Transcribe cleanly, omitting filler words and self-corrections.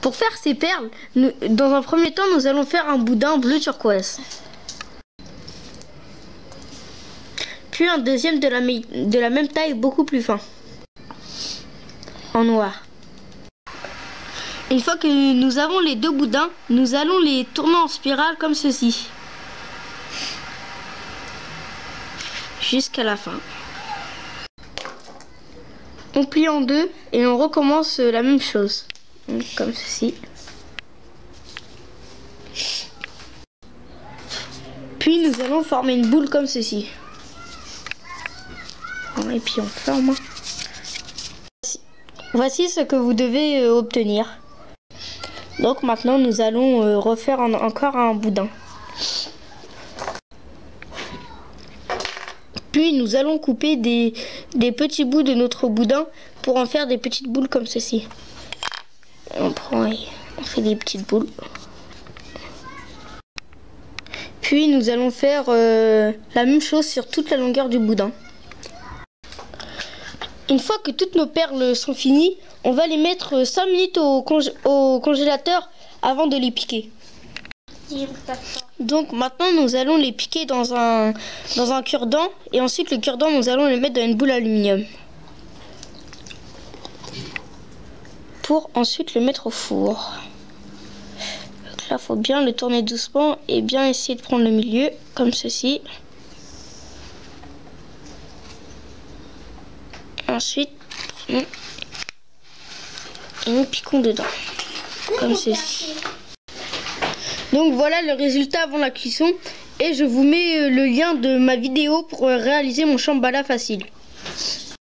Pour faire ces perles, dans un premier temps, nous allons faire un boudin bleu turquoise. Puis un deuxième de la même taille, beaucoup plus fin, en noir. Une fois que nous avons les deux boudins, nous allons les tourner en spirale comme ceci. Jusqu'à la fin. On plie en deux et on recommence la même chose. Donc, comme ceci. Puis nous allons former une boule comme ceci. Et puis on forme. Voici ce que vous devez obtenir. Donc maintenant nous allons refaire encore un boudin. Puis nous allons couper des petits bouts de notre boudin pour en faire des petites boules comme ceci. On prend et on fait des petites boules. Puis nous allons faire la même chose sur toute la longueur du boudin. Une fois que toutes nos perles sont finies, on va les mettre 5 minutes au congélateur avant de les piquer. Donc maintenant nous allons les piquer dans un cure-dent et ensuite le cure-dent nous allons les mettre dans une boule aluminium. Pour ensuite le mettre au four. Donc là il faut bien le tourner doucement et bien essayer de prendre le milieu comme ceci. Ensuite, et nous piquons dedans, comme ceci. Donc voilà le résultat avant la cuisson et je vous mets le lien de ma vidéo pour réaliser mon chambala facile.